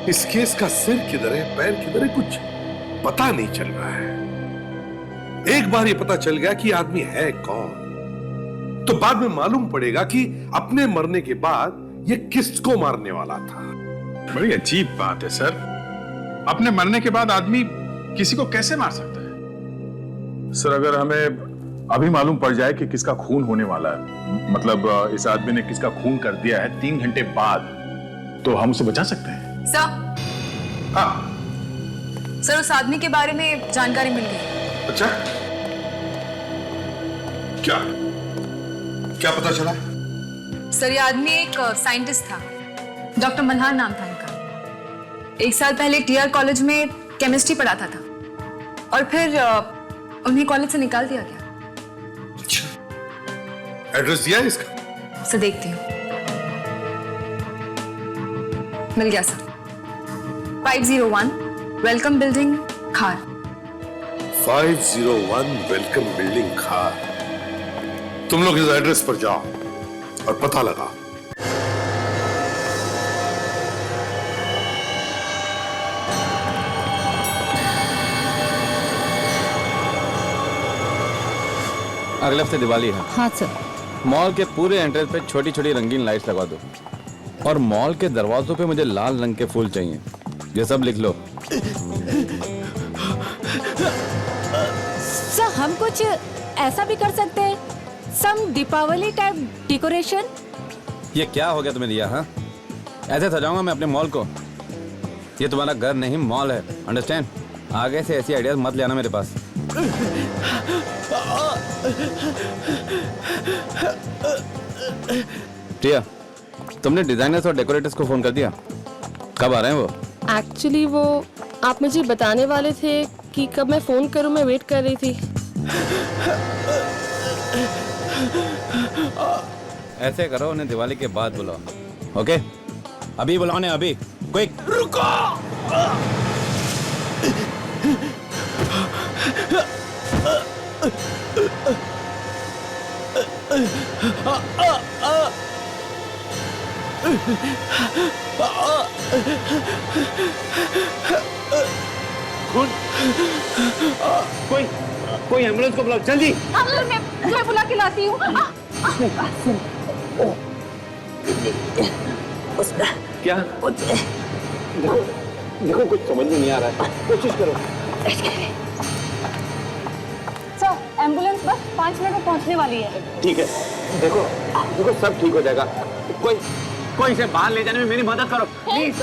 इस केस का सिर किधर है, पैर किधर है, कुछ पता नहीं चल रहा है। एक बार ये पता चल गया कि आदमी है कौन, तो बाद में मालूम पड़ेगा कि अपने मरने के बाद ये किसको मारने वाला था। बड़ी अजीब बात है सर, अपने मरने के बाद आदमी किसी को कैसे मार सकता है? सर, अगर हमें अभी मालूम पड़ जाए कि किसका खून होने वाला है, मतलब इस आदमी ने किसका खून कर दिया है 3 घंटे बाद, तो हम उसे बचा सकते हैं। सर, हाँ सर उस आदमी के बारे में जानकारी मिल गई। अच्छा, क्या क्या पता चला? सर ये आदमी एक साइंटिस्ट था, डॉक्टर मल्हार नाम था इनका। 1 साल पहले टीआर कॉलेज में केमिस्ट्री पढ़ाता था और फिर उन्हें कॉलेज से निकाल दिया गया। अच्छा, एड्रेस दिया है इसका? सर देखती हूँ। मिल गया सर, 501 वेलकम बिल्डिंग खार। 501 वेलकम बिल्डिंग खार। तुम लोग इस एड्रेस पर जाओ और पता लगाओ। अगले हफ्ते दिवाली है। हाँ सर। मॉल के पूरे एंट्रेंस पे छोटी छोटी रंगीन लाइट्स लगा दो और मॉल के दरवाजों पे मुझे लाल रंग के फूल चाहिए। ये सब लिख लो। सर हम कुछ ऐसा भी कर सकते हैं, सम दीपावली टाइप डेकोरेशन। ये क्या हो गया तुम्हें दिया? हाँ, ऐसे सजाऊंगा मैं अपने मॉल को? ये तुम्हारा घर नहीं मॉल है, अंडरस्टैंड? आगे से ऐसी आइडियाज मत ले आना मेरे पास। प्रिया, तुमने डिजाइनर्स और डेकोरेटर्स को फोन कर दिया? कब आ रहे हैं वो? एक्चुअली वो आप मुझे बताने वाले थे कि कब मैं फोन करूं, मैं वेट कर रही थी। ऐसे करो, उन्हें दिवाली के बाद बुलाओ। ओके, अभी बुलाओ ने, अभी क्विक। रुको। कोई एम्बुलेंस को बुलाओ जल्दी। मैं बुला के लाती हूँ। क्या? देखो कुछ समझ में नहीं आ रहा है, कोशिश करो। सर एम्बुलेंस बस 5 मिनट में पहुँचने वाली है। ठीक है, देखो सब ठीक हो जाएगा। कोई इसे बाहर ले जाने में मेरी मदद करो प्लीज।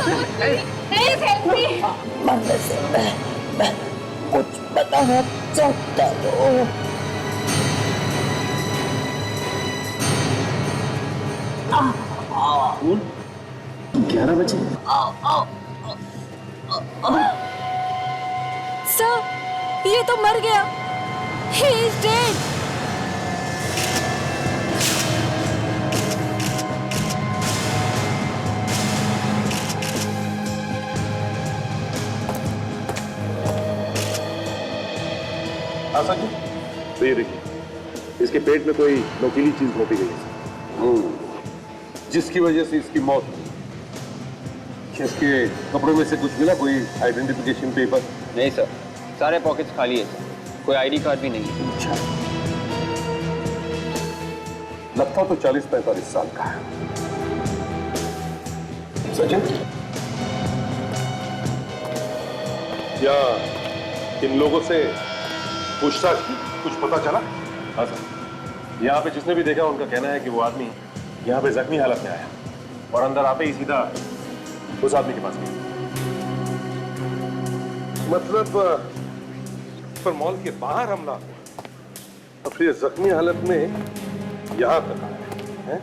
कुछ बताना चाहता हूँ। 11 बजे। सर ये तो मर गया। He is dead. Asha ji, तो ये देखिए, इसके पेट में कोई नोकीली चीज घोंपी गई है, जिसकी वजह से इसकी मौत हुई। इसके कपड़ों में से कुछ मिला? कोई आइडेंटिफिकेशन पेपर? नहीं सर, सारे पॉकेट्स खाली है सर, कोई आईडी कार्ड भी नहीं है। अच्छा, लगता तो 40-45 साल का है। सचिन, या इन लोगों से पूछताछ की, कुछ पता चला? हाँ सर, यहाँ पे जिसने भी देखा उनका कहना है कि वो आदमी यहाँ पे जख्मी हालत में आया और अंदर आते ही सीधा उस आदमी के पास गया। मतलब पर मॉल के बाहर हमला हुआ और फिर जख्मी हालत में यहाँ तक आया है?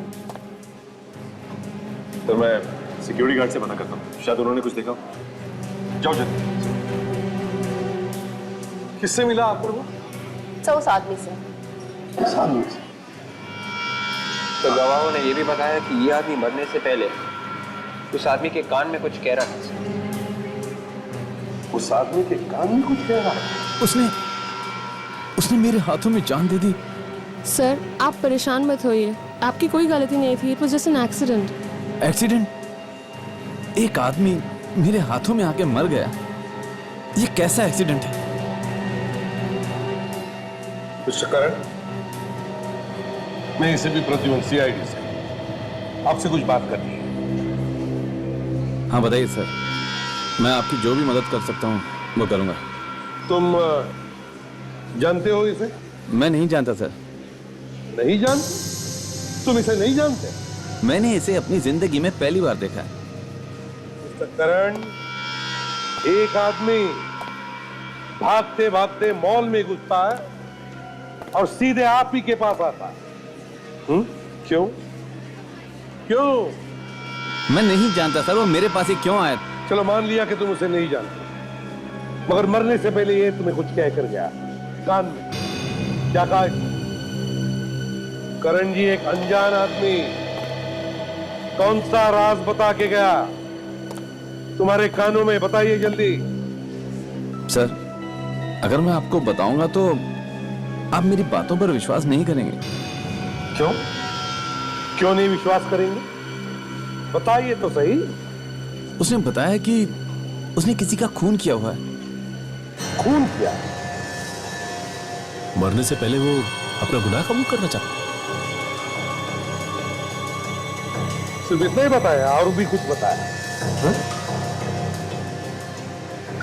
तो मैं सिक्योरिटी गार्ड से पता करता हूँ, शायद उन्होंने कुछ देखा। जाओ जल्दी। किससे मिला आपको वो? सर उस आदमी से। उस आदमी से? तो गवाहों ने यह भी बताया कि यह आदमी मरने से पहले उस आदमी के कान में कुछ कह रहा था। उस आदमी के कान में कुछ कह रहा है? उसने मेरे हाथों में जान दे दी। सर आप परेशान मत होइए, आपकी कोई गलती नहीं थी। It was just an accident. Accident? एक आदमी मेरे हाथों में आके मर गया। ये कैसा एक्सीडेंट है? मिस्टर करण, मैं इसे भी प्रद्युमन सीआईडी से आपसे कुछ बात करनी है। हाँ बताइए सर, मैं आपकी जो भी मदद कर सकता हूँ वो करूँगा। तुम जानते हो इसे? मैं नहीं जानता सर। नहीं जानते? तुम इसे नहीं जानते? मैंने इसे अपनी जिंदगी में पहली बार देखा है। मिस्टर करण, एक आदमी भागते भागते मॉल में घुसता है और सीधे आप ही के पास आता है। क्यों? क्यों? मैं नहीं जानता सर, वो मेरे पास ही क्यों आया? चलो मान लिया कि तुम उसे नहीं जानते, मगर मरने से पहले ये तुम्हें कुछ कह कर गया कान में। क्या कहा? करण जी, एक अनजान आदमी कौन सा राज बता के गया तुम्हारे कानों में? बताइए जल्दी। सर, अगर मैं आपको बताऊंगा तो आप मेरी बातों पर विश्वास नहीं करेंगे। क्यों? क्यों नहीं विश्वास करेंगे? बताइए तो सही। उसने बताया कि उसने किसी का खून किया हुआ है। खून किया? मरने से पहले वो अपना गुनाह कबूल करना चाहता। सिर्फ इतना ही बताया और भी कुछ बताया?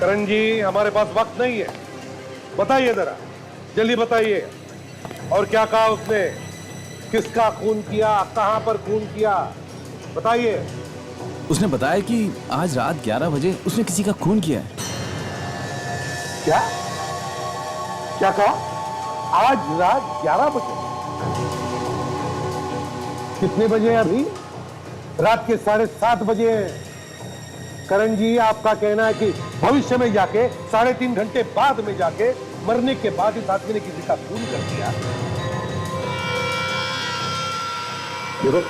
करण जी, हमारे पास वक्त नहीं है, बताइए जरा, जल्दी बताइए। और क्या कहा उसने? किसका खून किया? कहां पर खून किया? बताइए। उसने बताया कि आज रात 11 बजे उसने किसी का खून किया है। क्या? क्या कहा? आज रात 11 बजे? कितने बजे हैं अभी? रात के 7:30 बजे हैं। करण जी, आपका कहना है कि भविष्य में जाके 3.5 घंटे बाद में जाके मरने के बाद इस आदमी ने किसी का खून कर दिया। देखो,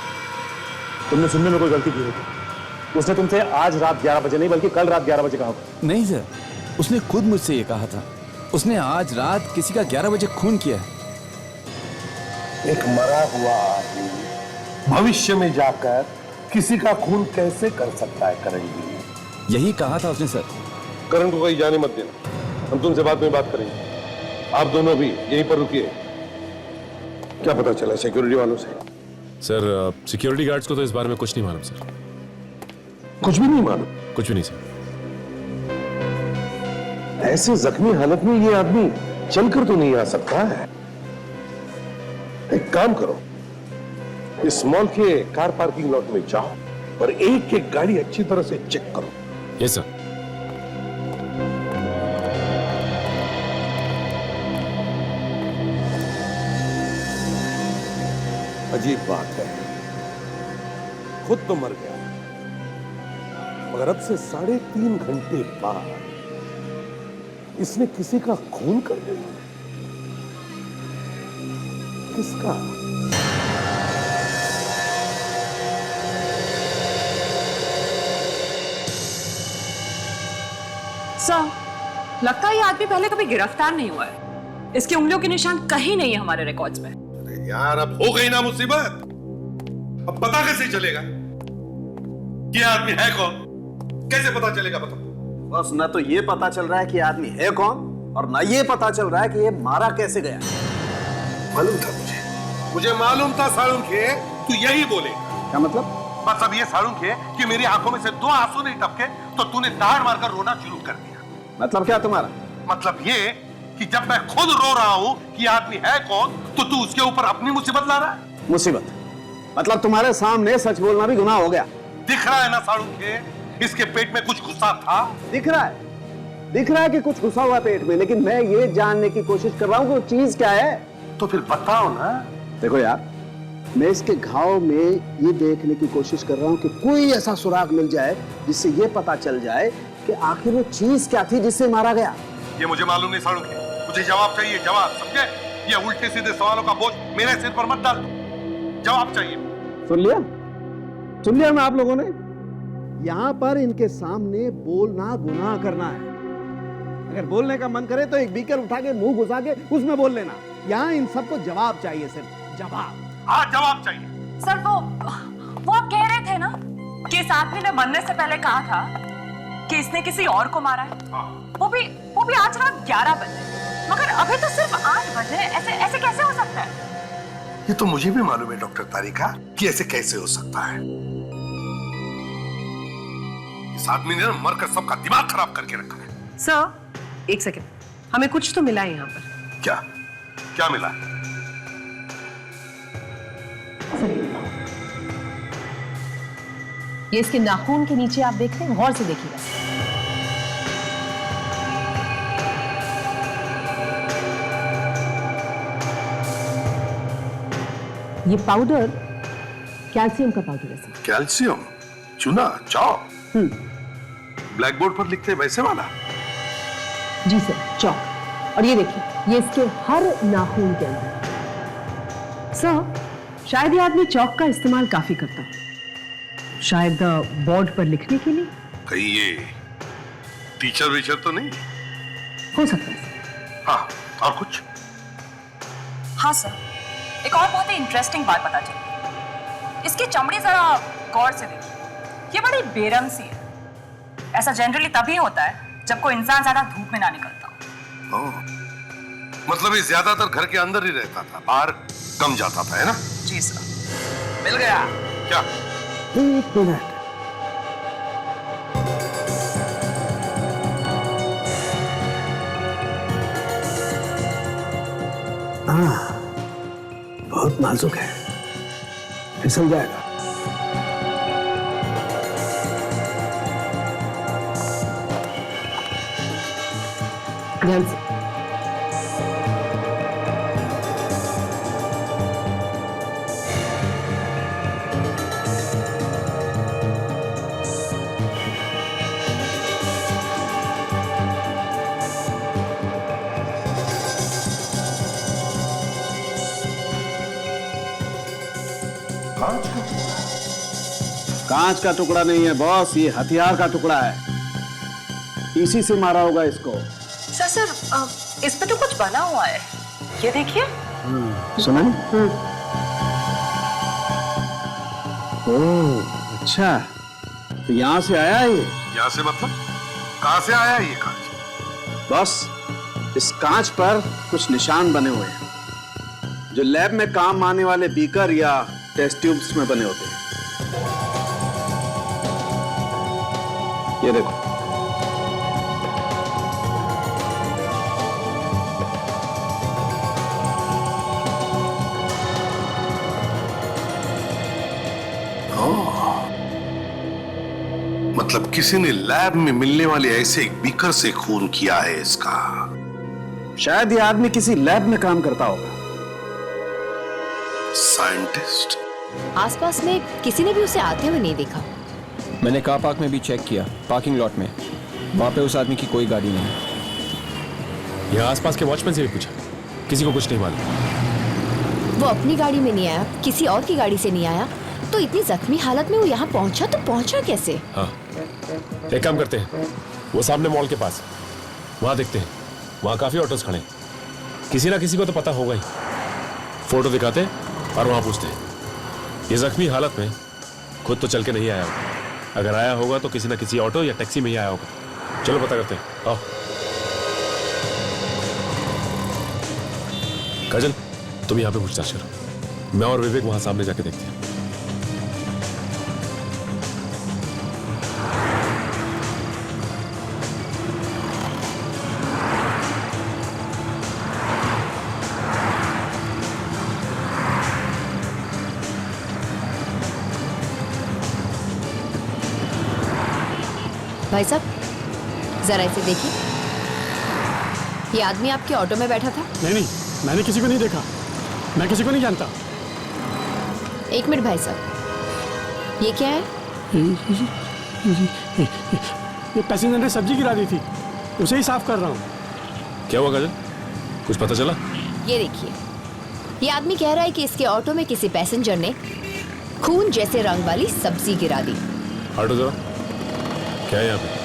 तुमने सुनने में कोई गलती की होगी। उसने तुमसे आज रात 11 बजे नहीं बल्कि कल रात 11 बजे कहा होगा। नहीं सर, उसने खुद मुझसे ये कहा था। उसने आज रात किसी का 11 बजे खून किया है। एक मरा हुआ आदमी भविष्य में जाकर किसी का खून कैसे कर सकता है करण जी? यही कहा था उसने सर। करण को कहीं जाने मत देना, हम तुमसे बाद में बात करेंगे। आप दोनों भी यहीं पर रुकिए। क्या पता चला सिक्योरिटी वालों से? सर, सिक्योरिटी गार्ड्स को तो इस बारे में कुछ नहीं मालूम सर। कुछ भी नहीं मालूम? कुछ भी नहीं सर। ऐसे जख्मी हालत में ये आदमी चलकर तो नहीं आ सकता है। एक काम करो, इस मॉल के कार पार्किंग लॉट में जाओ और एक एक गाड़ी अच्छी तरह से चेक करो। Yes sir. अजीब बात है, खुद तो मर गया, मगर अब से 3.5 घंटे बाद इसने किसी का खून कर दिया। किसका? सर, लगता है ये आदमी पहले कभी गिरफ्तार नहीं हुआ है। इसकी उंगलियों के निशान कहीं नहीं है हमारे रिकॉर्ड्स में। अरे यार, अब हो गई ना मुसीबत, अब पता कैसे चलेगा कि आदमी है कौन? कैसे पता चलेगा? बताओ। बस न तो ये पता चल रहा है कि आदमी है कौन और न ये पता चल रहा है कि ये मारा कैसे गया। मालूम था मुझे मालूम था साळुंखे, तू यही बोलेगा। क्या मतलब? बस अब ये साळुंखे कि मेरी आंखों में से 2 आंसू नहीं टपके तो तूने दाढ़ मारकर रोना शुरू कर दिया। मतलब क्या तुम्हारा? मतलब ये कि जब मैं खुद रो रहा हूं कि आदमी है कौन तो तू उसके ऊपर अपनी मुसीबत ला रहा है। मुसीबत? मतलब तुम्हारे सामने सच बोलना भी गुनाह हो गया। दिख रहा है ना साळुंखे, इसके पेट में कुछ गुस्सा था। दिख रहा है कि कुछ घुसा हुआ पेट में, लेकिन मैं ये जानने की कोशिश कर रहा हूं कि वो चीज क्या है। तो फिर बताओ ना। देखो यार, मैं इसके घाव में ये देखने की कोशिश कर रहा हूं कि कोई ऐसा सुराग मिल जाए जिससे ये पता चल जाए कि आखिर वो चीज क्या थी जिससे मारा गया। ये मुझे मालूम नहीं साळुंखे, मुझे जवाब चाहिए, जवाब, समझे? ये उल्टे सीधे सवालों का बोझ मेरे सिर पर मत डाल दो, जवाब चाहिए। सुन लिया ना आप लोगों ने? यहाँ पर इनके सामने बोलना गुनाह करना है। अगर बोलने का मन करे तो एक बीकर उठा के मुंह घुसा के उसमें बोल लेना। यहाँ इन सबको जवाब चाहिए, सिर्फ जवाब। हाँ, जवाब चाहिए। सर, वो आप कह रहे थे ना कि इस आदमी ने मरने से पहले कहा था कि इसने किसी और को मारा है, वो भी आज रात 11 बजे, मगर अभी तो सिर्फ 8 बजे। ऐसे कैसे हो सकता है? ये तो मुझे भी मालूम है डॉक्टर तारिका कि ऐसे कैसे हो सकता है। इस आदमी ने मरकर सबका दिमाग खराब करके रखा है। सर, एक सेकेंड, हमें कुछ तो मिला है यहाँ पर। क्या क्या मिला? ये इसके नाखून के नीचे आप देख रहे हैं, गौर से देखिएगा। ये पाउडर कैल्शियम का पाउडर है सर। कैल्शियम? चूना? चौक? ब्लैक बोर्ड पर लिखते हैं वैसे वाला? जी सर, चौक। और ये देखिए, ये इसके हर नाखून के अंदर। सर, शायद ये आदमी चौक का इस्तेमाल काफी करता हो, शायद बोर्ड पर लिखने के लिए। कहीं ये टीचर वीचर तो नहीं? हो सकता है। हाँ, और कुछ? हाँ सर, एक और बहुत ही इंटरेस्टिंग बात पता चली। इसकी चमड़ी जरा गौर से देखिए, ये बड़ी बेरंग सी है। ऐसा जनरली तभी होता है जब कोई इंसान ज्यादा धूप में ना निकलता हो। मतलब ये ज्यादातर घर के अंदर ही रहता था, बाहर कम जाता था, है ना? जी सर। मिल गया क्या? एक मिनट। हाँ, बहुत नाजुक है, फिसल जाएगा। ध्यान से। कांच का टुकड़ा नहीं है बॉस, ये हथियार का टुकड़ा है। इसी से मारा होगा इसको। सर, इस पे तो कुछ बना हुआ है, ये देखिए। सुना नहीं? ओह अच्छा, तो यहाँ से आया है ये? यहाँ से मतलब? कहाँ से आया ये कांच? बॉस, इस कांच पर कुछ निशान बने हुए हैं जो लैब में काम आने वाले बीकर या टेस्ट ट्यूब्स में बने होते हैं। ये देखो। मतलब किसी ने लैब में मिलने वाले ऐसे एक बीकर से खून किया है इसका। शायद ये आदमी किसी लैब में काम करता होगा। साइंटिस्ट? आसपास में किसी ने भी उसे आते हुए नहीं देखा। मैंने कार पार्क में भी चेक किया, पार्किंग लॉट में, वहां पे उस आदमी की कोई गाड़ी नहीं। यहाँ आसपास के वॉचमैन से भी पूछा, किसी को कुछ नहीं मालूम। वो अपनी गाड़ी में नहीं आया, किसी और की गाड़ी से नहीं आया, तो इतनी जख्मी हालत में वो यहाँ पहुंचा तो पहुंचा कैसे? हाँ, एक काम करते हैं, वो सामने मॉल के पास, वहां देखते हैं, वहां काफी ऑटोस खड़े हैं, किसी ना किसी को तो पता होगा ही। फोटो दिखाते और वहां पूछते हैं। ये जख्मी हालत में खुद तो चल के नहीं आया होगा, अगर आया होगा तो किसी ना किसी ऑटो या टैक्सी में ही आया होगा। चलो पता करते हैं, आओ। काजल, तुम यहाँ पे पूछताछ करो, मैं और विवेक वहां सामने जाके देखते हैं। भाई साहब, जरा इसे देखिए। ये आदमी आपके ऑटो में बैठा था? नहीं, मैंने किसी को नहीं देखा, मैं किसी को नहीं जानता। एक मिनट भाई साहब, ये क्या है? ये पैसेंजर ने सब्जी गिरा दी थी, उसे ही साफ कर रहा हूँ। क्या हुआ काजल, कुछ पता चला? ये देखिए, ये आदमी कह रहा है कि इसके ऑटो में किसी पैसेंजर ने खून जैसे रंग वाली सब्जी गिरा दी। हटो जरा, क्या है यहाँ पे?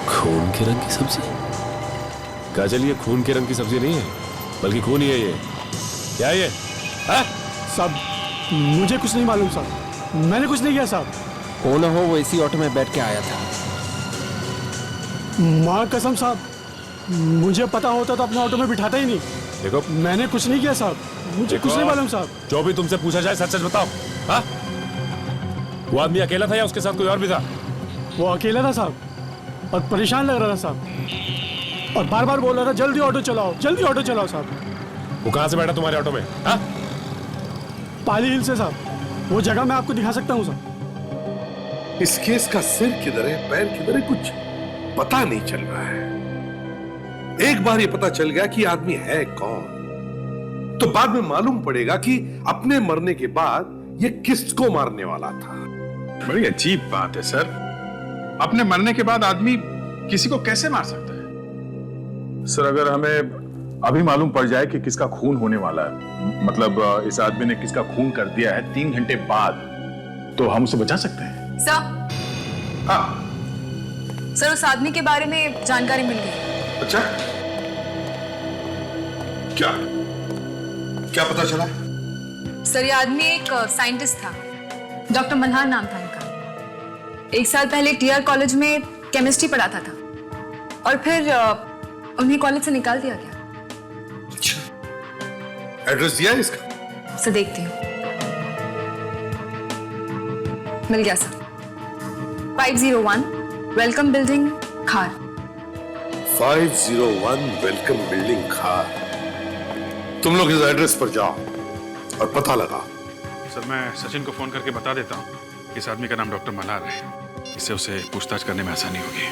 खून के रंग की सब्जी? काजल, ये खून के रंग की सब्जी नहीं है, बल्कि खून ही है ये। क्या है ये? सब मुझे कुछ नहीं मालूम साहब। मैंने कुछ नहीं किया साहब। हो ना हो वो इसी ऑटो में बैठ के आया था। माँ कसम साहब, मुझे पता होता तो अपने ऑटो में बिठाता ही नहीं। देखो मैंने कुछ नहीं किया साहब, मुझे कुछ नहीं मालूम साहब। जो भी तुमसे पूछा जाए सच सच बताओ। हाँ, वो आदमी अकेला था या उसके साथ कोई और भी था? वो अकेला था साहब और परेशान लग रहा था साहब, और बार बार बोल रहा था जल्दी ऑटो चलाओ, जल्दी ऑटो चलाओ साहब। वो कहाँ से बैठा तुम्हारे ऑटो में? हाँ? पाली हिल से साहब, वो जगह मैं आपको दिखा सकता हूँ साहब। इस केस का सिर किधर है, पैर किधर है, कुछ पता नहीं चल रहा है। एक बार ये पता चल गया कि आदमी है कौन, तो बाद में मालूम पड़ेगा कि अपने मरने के बाद ये किसको मारने वाला था। बड़ी अजीब बात है सर, अपने मरने के बाद आदमी किसी को कैसे मार सकता है? सर अगर हमें अभी मालूम पड़ जाए कि किसका खून होने वाला है, मतलब इस आदमी ने किसका खून कर दिया है 3 घंटे बाद, तो हम उसे बचा सकते हैं। सर, हाँ सर उस आदमी के बारे में जानकारी मिल गई। अच्छा, क्या क्या पता चला? सर ये आदमी एक साइंटिस्ट था, डॉक्टर मल्हार नाम था इनका। 1 साल पहले टीआर कॉलेज में केमिस्ट्री पढ़ाता था और फिर उन्हें कॉलेज से निकाल दिया गया। अच्छा, एड्रेस दिया है इसका? सर देखती हूँ, मिल गया सर। 501 वेलकम बिल्डिंग खार। 501 वेलकम बिल्डिंग खार। तुम लोग इस एड्रेस पर जाओ और पता लगाओ। सर मैं सचिन को फोन करके बता देता हूँ इस आदमी का नाम डॉक्टर मल्हार है, इससे उसे पूछताछ करने में आसानी होगी।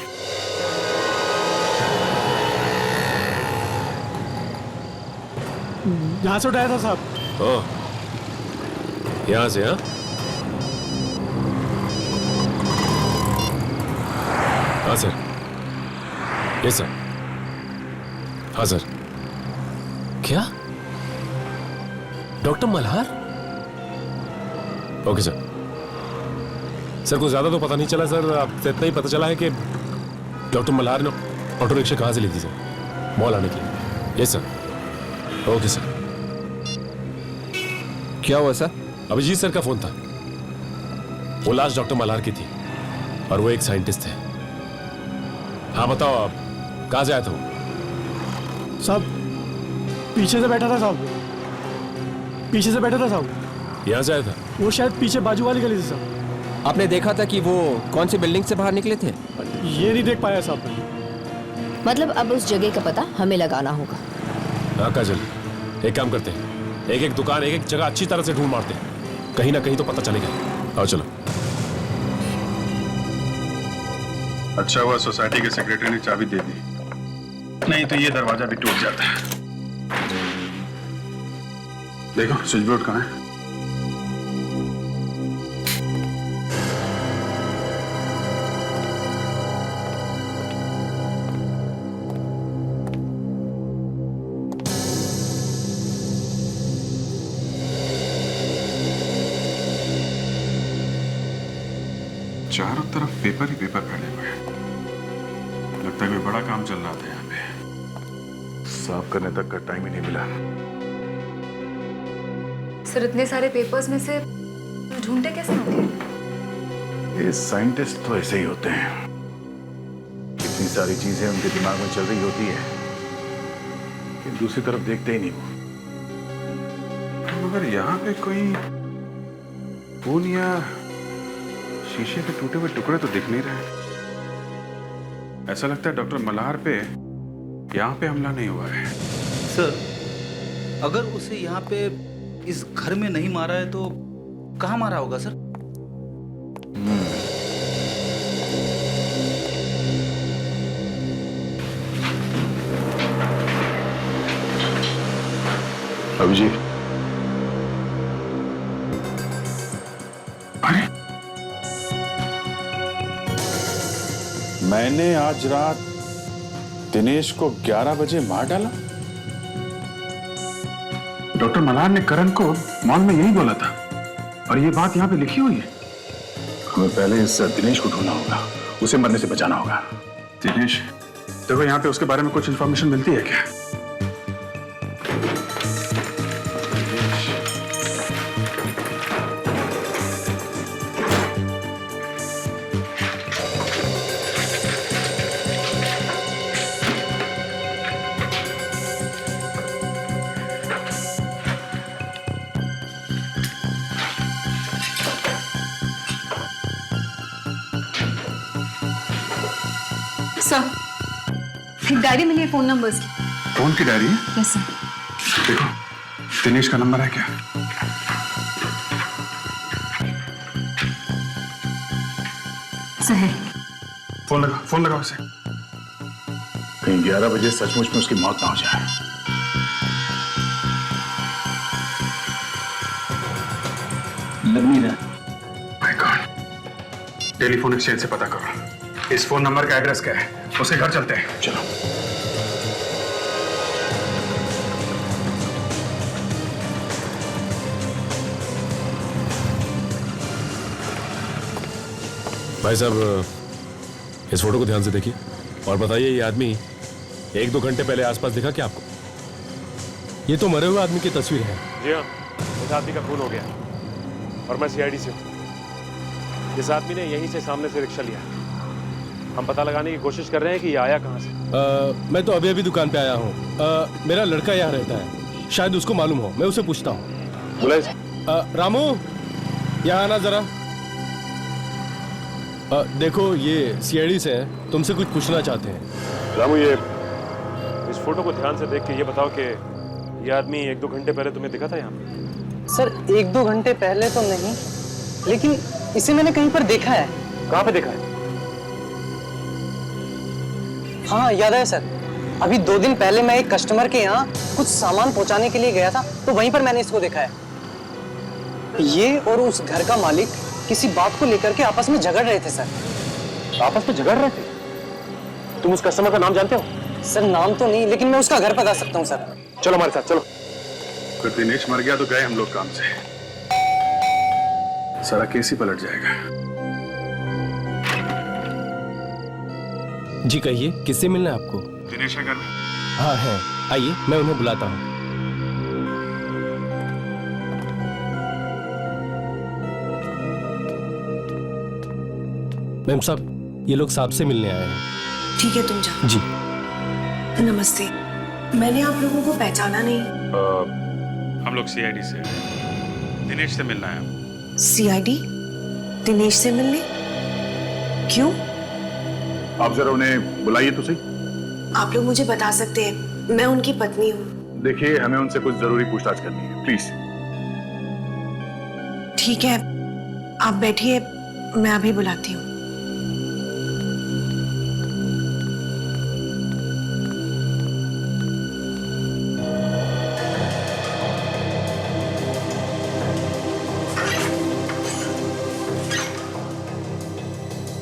यहाँ से उठाया था साहब। ओह, यहाँ से? हाँ हाँ सर, यस सर। हाँ सर। क्या doctor Malhar? Okay sir. Sir कुछ ज्यादा तो पता नहीं चला सर, आपसे इतना ही पता चला है कि डॉक्टर मल्हार ने ऑटो रिक्शा कहाँ से ली थी सर मॉल आने के लिए। Yes sir. Okay sir. क्या हुआ सर? अभिजीत सर का फोन था, वो लाश डॉक्टर मल्हार की थी और वो एक साइंटिस्ट थे। हाँ बताओ, आप कहाँ से आया था वो? साहब पीछे से बैठा था साहब, पीछे से बैठा था साहब। यहाँ से आया था? वो शायद पीछे बाजू वाली गली से साहब। आपने देखा था कि वो कौन सी बिल्डिंग से बाहर निकले थे? ये नहीं देख पाया साहब। मतलब अब उस जगह का पता हमें लगाना होगा। हाँ काजल, एक काम करते हैं, एक एक दुकान, एक एक जगह अच्छी तरह से ढूंढ मारते हैं, कहीं ना कहीं तो पता चलेगा। आओ चलो। अच्छा हुआ सोसाइटी के सेक्रेटरी ने चाबी दे दी, नहीं तो ये दरवाजा भी टूट जाता है। देखो स्विच बोर्ड कहाँ है? चारों तरफ पेपर ही पेपर फैले हुए हैं, लगता है कोई बड़ा काम चल रहा था यहाँ पे। साफ करने तक का टाइम ही नहीं मिला। सर इतने सारे पेपर्स में से ढूंढते कैसे होंगे? ये साइंटिस्ट तो ऐसे ही होते हैं, इतनी सारी चीजें उनके दिमाग में चल रही होती है कि दूसरी तरफ देखते ही नहीं वो। मगर यहाँ पे कोई खून या शीशे के टूटे हुए टुकड़े तो दिख नहीं रहे। ऐसा लगता है डॉक्टर मल्हार पे यहाँ पे हमला नहीं हुआ है। सर अगर उसे यहाँ पे इस घर में नहीं मारा है तो कहाँ मारा होगा सर? अभिजीत, अरे मैंने आज रात दिनेश को 11 बजे मार डाला। डॉक्टर मल्हार ने करण को मॉल में यही बोला था और ये बात यहाँ पे लिखी हुई है। हमें पहले इस दिनेश को ढूंढना होगा, उसे मरने से बचाना होगा। दिनेश, देखो यहाँ पे उसके बारे में कुछ इंफॉर्मेशन मिलती है क्या? सर, एक डायरी मिली है फोन नंबर्स की। फोन की डायरी है? Yes sir. देखो, दिनेश का नंबर है क्या? सर है। फोन लगा उसे। कहीं 11 बजे सचमुच में उसकी मौत ना हो जाए। लग नहीं रहा। माय गॉड, टेलीफोन एक्सचेंज से पता करो इस फोन नंबर का एड्रेस क्या है। उसके घर चलते हैं, चलो। भाई साहब, इस फोटो को ध्यान से देखिए और बताइए, ये आदमी 1-2 घंटे पहले आसपास दिखा क्या आपको? ये तो मरे हुए आदमी की तस्वीर है। जी हाँ, इस आदमी का खून हो गया और मैं CID से हूँ। इस आदमी ने यहीं से सामने से रिक्शा लिया। हम पता लगाने की कोशिश कर रहे हैं कि ये आया कहाँ से। मैं तो अभी दुकान पे आया हूँ। मेरा लड़का यहाँ रहता है, शायद उसको मालूम हो, मैं उसे पूछता हूँ। रामू, यहाँ आना जरा। देखो, ये CID से हैं, तुमसे कुछ पूछना चाहते हैं। रामू, ये इस फोटो को ध्यान से देख के ये बताओ कि ये आदमी 1-2 घंटे पहले तुम्हें दिखा था यहाँ पे? सर, 1-2 घंटे पहले तो नहीं, लेकिन इसे मैंने कहीं पर देखा है। कहाँ पे देखा है? हाँ, याद है सर। अभी 2 दिन पहले मैं एक कस्टमर के यहाँ कुछ सामान पहुँचाने के लिए गया था, तो वहीं पर मैंने इसको देखा है। ये और उस घर का मालिक किसी बात को लेकर के आपस में झगड़ रहे थे सर। आपस में झगड़ रहे थे? तुम उस कस्टमर का नाम जानते हो? सर, नाम तो नहीं, लेकिन मैं उसका घर बता सकता हूँ सर। चलो हमारे साथ, चलो। फिर दिनेश मर गया तो गए हम लोग काम से। सारा केस ही पलट जाएगा। जी कहिए, किससे मिलना है आपको? दिनेश है घर में? हाँ है, आइए मैं उन्हें बुलाता हूँ। मैम साहब, ये लोग साहब से मिलने आए हैं। ठीक है, तुम जाओ। जी। नमस्ते, मैंने आप लोगों को पहचाना नहीं। हम लोग CID से हैं। दिनेश से मिलना है। CID? दिनेश से मिलने? क्यों? आप जरा उन्हें बुलाइए तो सही। आप लोग मुझे बता सकते हैं, मैं उनकी पत्नी हूँ। देखिए, हमें उनसे कुछ जरूरी पूछताछ करनी है, प्लीज। ठीक है, आप बैठिए, मैं अभी बुलाती हूँ।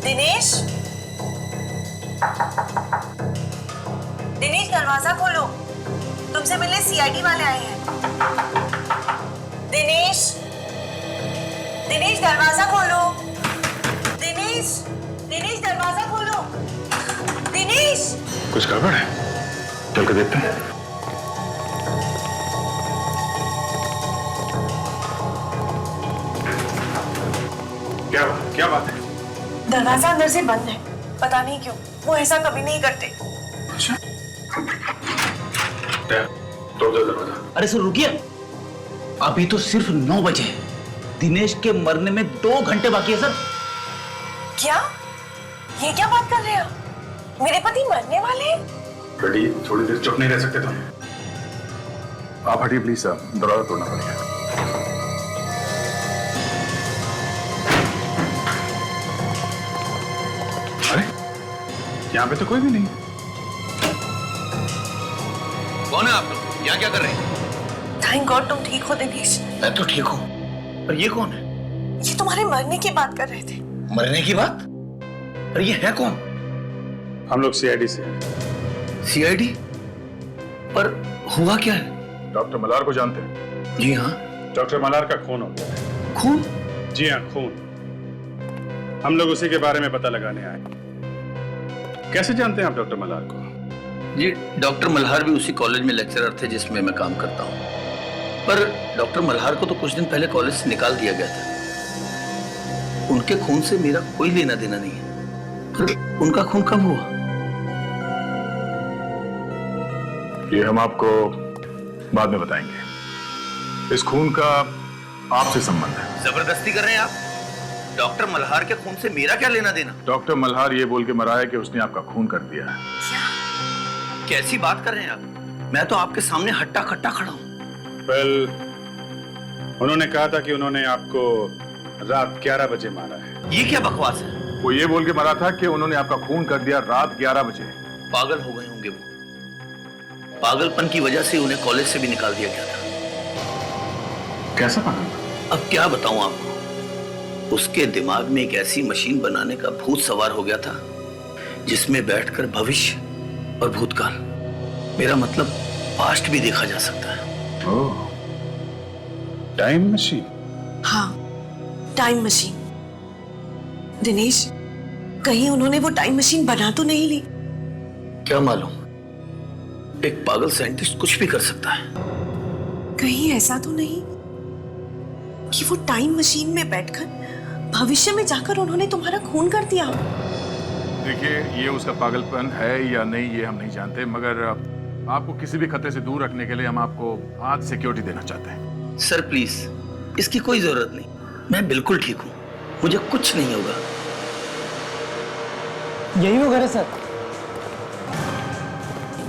दिनेश, दिनेश दरवाजा खोलो, तुमसे मिलने CID वाले आए हैं। दिनेश, दिनेश दरवाजा खोलो। दिनेश, दिनेश दरवाजा खोलो। दिनेश। कुछ गड़बड़ है, चल के देखते हैं। क्या बात है? दरवाजा अंदर से बंद है, पता नहीं क्यों, वो ऐसा कभी नहीं करते। अच्छा, तोड़ दो दरवाजा। अरे सर रुकिए, अभी तो सिर्फ 9 बजे हैं। दिनेश के मरने में 2 घंटे बाकी है सर। क्या? ये क्या बात कर रहे हो? मेरे पति मरने वाले हैं? बेटी, थोड़ी देर चुप नहीं रह सकते तुम? आप हटिए प्लीज, दरवाजा तोड़ना पड़ेगा। अरे, यहाँ पे तो कोई भी नहीं। कौन है आप लोग? यहाँ क्या कर रहे हैं? थैंक गॉड तुम ठीक हो दिनेश। मैं तो ठीक हूँ, पर ये कौन है? ये तुम्हारे मरने की बात कर रहे थे। मरने की बात? पर ये है कौन? हम लोग CID से हैं। CID? पर हुआ क्या है? डॉक्टर मल्हार को जानते हैं? जी हाँ। डॉक्टर मल्हार का खून हो गया है। खून? जी हाँ, खून। हम लोग उसी के बारे में पता लगाने आए। कैसे जानते हैं आप डॉक्टर मल्हार को? जी, डॉक्टर मल्हार भी उसी कॉलेज में लेक्चरर थे जिसमें मैं काम करता हूँ। पर डॉक्टर मल्हार को तो कुछ दिन पहले कॉलेज से निकाल दिया गया था। उनके खून से मेरा कोई लेना देना नहीं है। पर उनका खून कब हुआ? ये हम आपको बाद में बताएंगे। इस खून का आपसे संबंध है। जबरदस्ती कर रहे हैं आप? डॉक्टर मल्हार के खून से मेरा क्या लेना देना? डॉक्टर मल्हार ये बोल के मरा है कि उसने आपका खून कर दिया है। कैसी बात कर रहे हैं आप? मैं तो आपके सामने हट्टा खट्टा खड़ा हूँ। वेल, उन्होंने कहा था कि उन्होंने आपको रात 11 बजे मारा है। ये क्या बकवास है? वो ये बोल के मरा था कि उन्होंने आपका खून कर दिया रात 11 बजे। पागल हो गए होंगे वो। पागलपन की वजह से उन्हें कॉलेज से भी निकाल दिया गया था। कैसा पागल? अब क्या बताऊं आपको? उसके दिमाग में एक ऐसी मशीन बनाने का भूत सवार हो गया था जिसमें बैठकर भविष्य और भूतकाल, मेरा मतलब पास्ट भी देखा जा सकता है। ओह, टाइम मशीन? हाँ, टाइम मशीन। दिनेश, कहीं उन्होंने वो टाइम मशीन बना तो नहीं ली? क्या मालूम, एक पागल साइंटिस्ट कुछ भी कर सकता है। कहीं ऐसा तो नहीं कि वो टाइम मशीन में बैठकर भविष्य में जाकर उन्होंने तुम्हारा खून कर दिया? देखिए, ये उसका पागलपन है या नहीं ये हम नहीं जानते, मगर आपको किसी भी खतरे से दूर रखने के लिए हम आपको आज सिक्योरिटी देना चाहते हैं। सर प्लीज, इसकी कोई जरूरत नहीं। मैं बिल्कुल ठीक हूँ, मुझे कुछ नहीं होगा। यही वो घर है सर।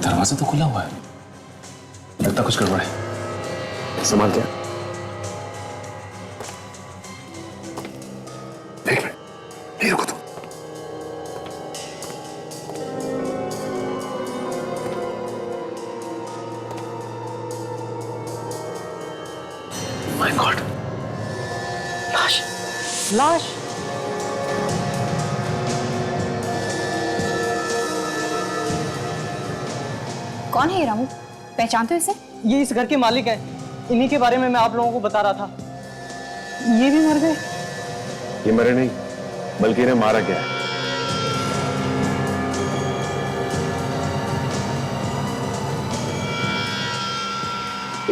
दरवाजा तो खुला हुआ है, लगता कुछ गड़बड़ है। संभाल के। एक मिनट, यहीं रुको तुम। माय गॉड, लाश। लाश? कौन है ये रामू? पहचानते हो इसे? ये इस घर के मालिक हैं। इन्हीं के बारे में मैं आप लोगों को बता रहा था। ये भी मर गए? ये मरे नहीं, बल्कि इन्हें मारा गया है।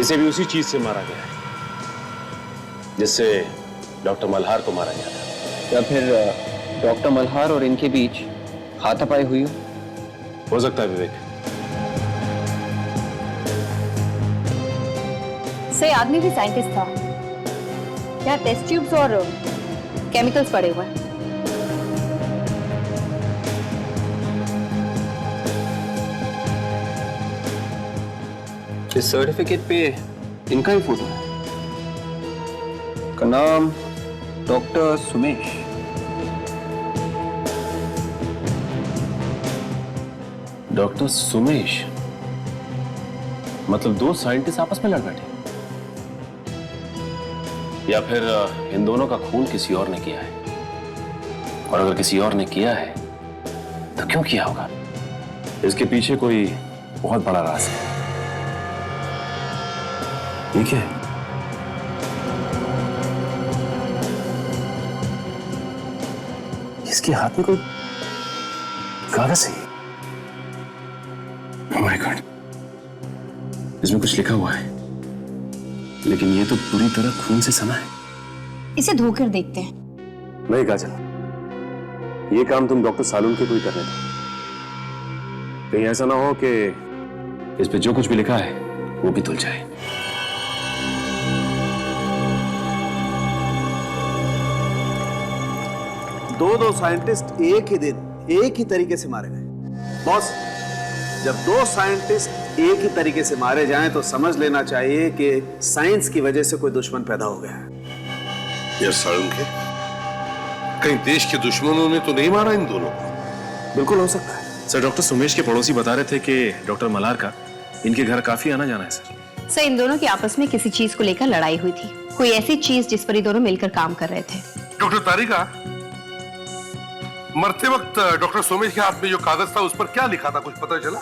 इसे भी उसी चीज से मारा गया है जिससे डॉक्टर मल्हार को मारा गया था। या फिर डॉक्टर मल्हार और इनके बीच हाथापाई हुई हो सकता है विवेक। से आदमी भी साइंटिस्ट था। यहाँ टेस्ट ट्यूब्स और केमिकल्स पड़े हुए हैं। इस सर्टिफिकेट पे इनका ही फोटो है। का नाम डॉक्टर सुमेश। डॉक्टर सुमेश? मतलब दो साइंटिस्ट आपस में लड़ बैठे, या फिर इन दोनों का खून किसी और ने किया है? और अगर किसी और ने किया है तो क्यों किया होगा? इसके पीछे कोई बहुत बड़ा राज है। ये क्या है? इसके हाथ में कोई कागज है। Oh my God, इसमें कुछ लिखा हुआ है, लेकिन ये तो पूरी तरह खून से सना है। इसे धोकर देखते हैं। नहीं काजल, ये काम तुम डॉक्टर सालून के कोई करने दो। कहीं ऐसा ना हो कि इस पे जो कुछ भी लिखा है वो भी धुल जाए। दो साइंटिस्ट एक ही दिन एक ही तरीके से मारे गए। बॉस, जब दो साइंटिस्ट एक ही तरीके से मारे जाएं तो समझ लेना चाहिए कि साइंस की वजह से कोई दुश्मन पैदा हो गया है। यार सालून के, कहीं देश के दुश्मनों ने तो नहीं मारा इन दोनों को? बिल्कुल हो सकता है सर। डॉक्टर सुमेश के पड़ोसी बता रहे थे कि डॉक्टर मल्हार का इनके घर काफी आना जाना है सर। इन दोनों की आपस में किसी चीज को लेकर लड़ाई हुई थी, कोई ऐसी चीज जिस पर ये दोनों मिलकर काम कर रहे थे। डॉक्टर तारिका, मरते वक्त डॉक्टर सोमेश के हाथ में जो कागज था उस पर क्या लिखा था, कुछ पता चला?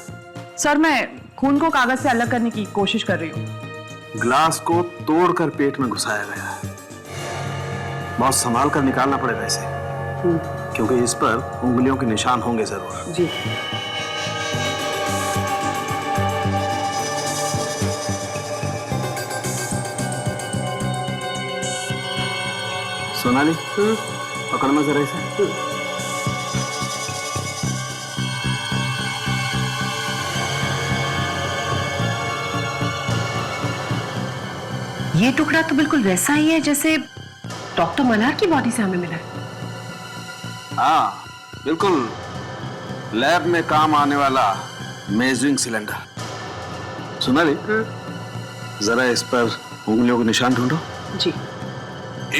सर, मैं खून को कागज से अलग करने की कोशिश कर रही हूँ। ग्लास को तोड़कर पेट में घुसाया गया है। बहुत संभाल कर निकालना पड़ेगा इसे, क्योंकि इस पर उंगलियों के निशान होंगे जरूर। जी। सोनाली, पकड़ना जरा इसे। ये टुकड़ा तो बिल्कुल वैसा ही है जैसे डॉक्टर मल्हार की बॉडी से हमें मिला है। हाँ बिल्कुल, लैब में काम आने वाला मेजरिंग सिलेंडर। सुना नहीं, जरा इस पर उंगलियों के निशान ढूंढो। जी।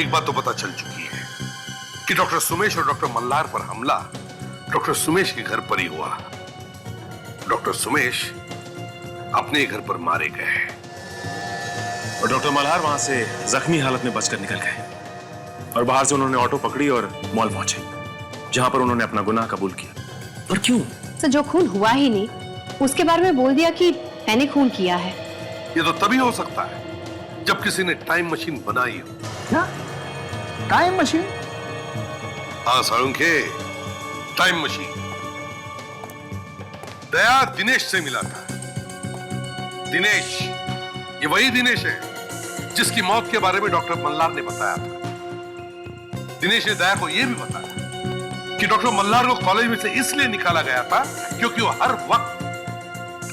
एक बात तो पता चल चुकी है कि डॉक्टर सुमेश और डॉक्टर मल्हार पर हमला डॉक्टर सुमेश के घर पर ही हुआ। डॉक्टर सुमेश अपने घर पर मारे गए और डॉक्टर मल्हार वहां से जख्मी हालत में बचकर निकल गए और बाहर से उन्होंने ऑटो पकड़ी और मॉल पहुंचे, जहां पर उन्होंने अपना गुनाह कबूल किया। और क्यों? तो जो खून हुआ ही नहीं उसके बारे में बोल दिया कि मैंने खून किया है। ये तो तभी हो सकता है जब किसी ने टाइम मशीन बनाई हो। क्या टाइम मशीन? हाँ साळुंखे, टाइम मशीन। दया दिनेश से मिला था। दिनेश, ये वही दिनेश है जिसकी मौत के बारे में डॉक्टर मल्हार ने बताया था। दिनेश ने दया को यह भी बताया कि डॉक्टर मल्हार को कॉलेज में से इसलिए निकाला गया था क्योंकि वो हर वक्त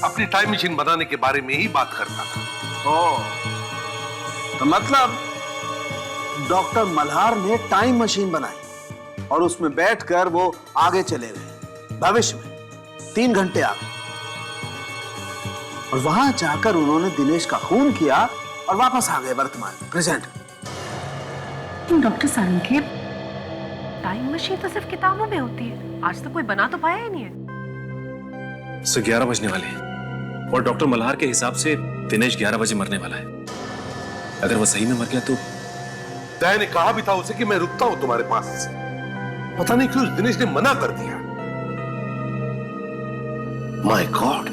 अपनी टाइम मशीन बनाने के बारे में ही बात करता था। तो मतलब डॉक्टर मल्हार ने टाइम मशीन बनाई और उसमें बैठकर वो आगे चले गए भविष्य में 3 घंटे आगे, और वहां जाकर उन्होंने दिनेश का खून किया और वापस आ गए वर्तमान present. Doctor Salunkhe, time machine तो सिर्फ किताबों में होती है, आज तक कोई बना तो पाया ही नहीं है। 11 बजने वाले हैं और डॉक्टर मल्हार के हिसाब से दिनेश 11 बजे मरने वाला है। अगर वो सही में मर गया तो? दया ने कहा भी था उसे कि मैं रुकता हूं तुम्हारे पास से। पता नहीं क्यों दिनेश ने मना कर दिया। माय गॉड,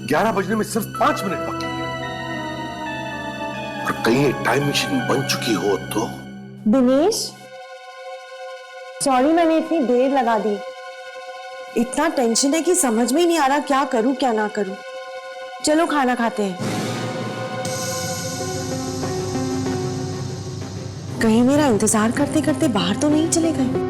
11 बजने में सिर्फ 5 मिनट बाकी है और कहीं टाइम मशीन बन चुकी हो तो? दिनेश, सॉरी मैंने इतनी देर लगा दी। इतना टेंशन है कि समझ में ही नहीं आ रहा क्या करूं क्या ना करूं। चलो खाना खाते हैं। कहीं मेरा इंतजार करते करते बाहर तो नहीं चले गए?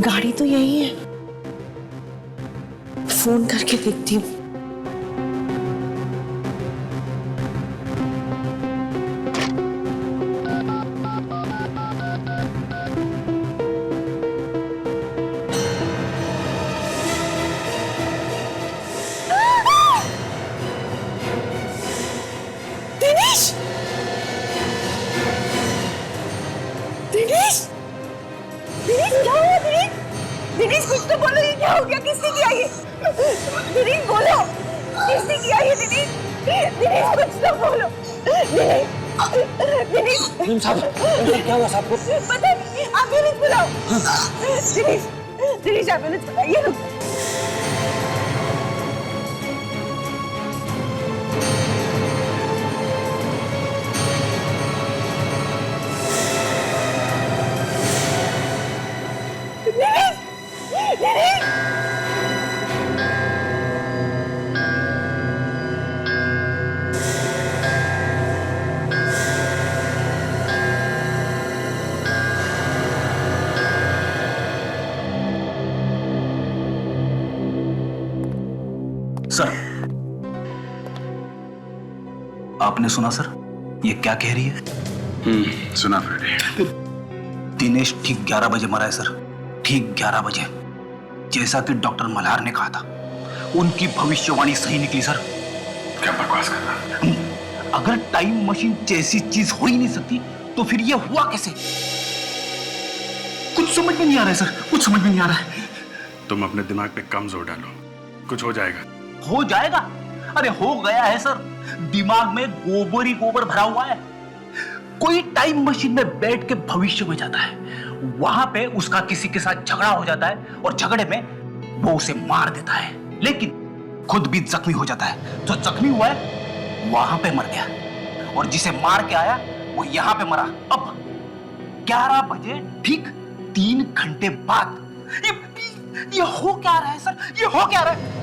गाड़ी तो यही है, फोन करके देखती हूँ। दिनेश! दिनेश! दिनेश क्या हुआ दिनेश? दिनेश कुछ तो बोलो, ये क्या हो गया? किसने किया ये? दिनेश बोलो, किसने किया ये? दिनेश, दिनेश कुछ तो बोलो। दिनेश साहब, क्या हुआ साहब को? पता नहीं, एम्बुलेंस बुलाओ। दिनेश, दिनेश एम्बुलेंस बुलाइए। रुक। सर, आपने सुना सर ये क्या कह रही है? सुना फ्रेडी। दिनेश ठीक 11 बजे मरा है सर, ठीक 11 बजे, जैसा कि डॉक्टर मल्हार ने कहा था। उनकी भविष्यवाणी सही निकली सर। क्या बकवास कर रहा? अगर टाइम मशीन जैसी चीज हो ही नहीं सकती तो फिर ये हुआ कैसे? कुछ समझ में नहीं आ रहा है सर, कुछ समझ में नहीं आ रहा है। तुम अपने दिमाग पे कम जोर डालो, कुछ हो जाएगा। हो जाएगा? अरे हो गया है सर, दिमाग में गोबर ही गोबर भरा हुआ है। कोई टाइम मशीन में बैठ के भविष्य में जाता है, वहां पे उसका किसी के साथ झगड़ा हो जाता है और झगड़े में वो उसे मार देता है, लेकिन खुद भी जख्मी हो जाता है। जो जख्मी हुआ है वहां पे मर गया और जिसे मार के आया वो यहां पे मरा। अब 11 बजे ठीक 3 घंटे बाद ये हो क्या रहा है सर? ये हो क्या रहा है?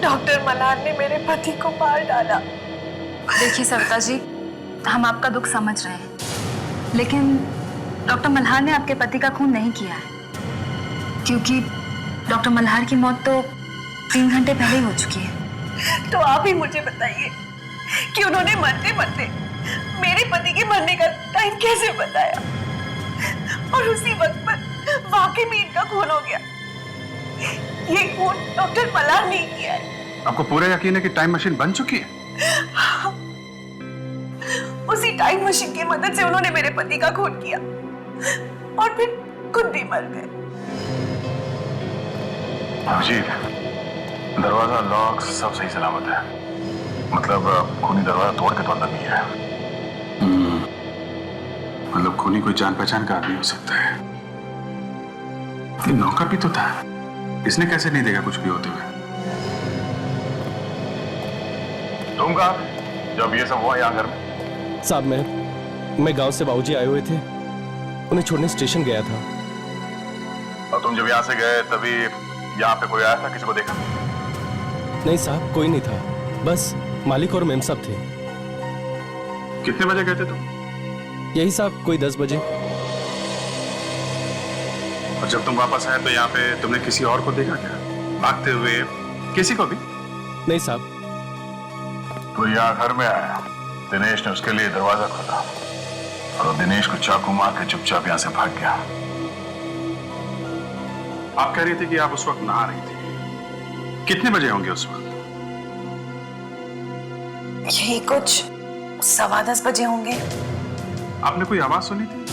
डॉक्टर मल्हार ने मेरे पति को मार डाला। देखिए सविता जी, हम आपका दुख समझ रहे हैं, लेकिन डॉक्टर मल्हार ने आपके पति का खून नहीं किया है, क्योंकि डॉक्टर मल्हार की मौत तो 3 घंटे पहले ही हो चुकी है। तो आप ही मुझे बताइए कि उन्होंने मरते मरते मेरे पति के मरने का टाइम कैसे बताया और उसी वक्त पर वाकई में इनका खून हो गया। ये खून डॉक्टर मल्हार ने किया है। आपको पूरा यकीन है कि टाइम मशीन बन चुकी है? उसी टाइम मशीन की मदद से उन्होंने मेरे पति का खून किया और फिर खुद भी मर गए। अभिजीत, दरवाजा लॉक सब सही सलामत है। मतलब खूनी दरवाजा तोड़ के तो अंदर नहीं है। मतलब खूनी कोई जान पहचान का आदमी हो सकता है। ये नौकर भी तो था, इसने कैसे नहीं देखा कुछ भी होते हुए? तुम कहा जब ये सब हुआ यहाँ घर में? साहब मैं गांव से बाबूजी आए हुए थे, उन्हें छोड़ने स्टेशन गया था। और तुम जब यहाँ से गए तभी यहाँ पे कोई आया था? किसी को देखा? नहीं साहब, कोई नहीं था, बस मालिक और मेम साहब थे। कितने बजे गए थे तुम? यही साहब कोई 10 बजे। और जब तुम वापस आए तो यहाँ पे तुमने किसी और को देखा क्या भागते हुए? किसी को भी? नहीं साहब। तो यहाँ घर में आया, दिनेश ने उसके लिए दरवाजा खोला और वो दिनेश को चाकू मार के चुपचाप यहाँ से भाग गया। आप कह रही थी कि आप उस वक्त नहा रही थी, कितने बजे होंगे उस वक्त? यही कुछ 10:15 बजे होंगे। आपने कोई आवाज सुनी थी?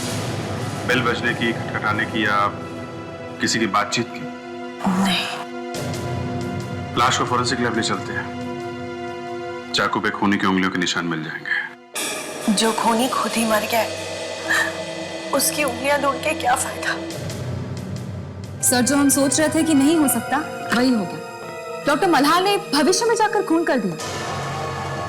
बेल बजने की, खटखटाने की या किसी की बातचीत की? नहीं। लाश को फोरेंसिक लैब ले चलते हैं, चाकू पे खूनी की उंगलियों के निशान मिल जाएंगे। जो खूनी खुद ही मर गया, उसकी उंगलियां ढूंढ के क्या फायदा? सर, जो हम सोच रहे थे कि नहीं हो सकता वही हो गया। डॉक्टर मल्हार ने भविष्य में जाकर खून कर दिया।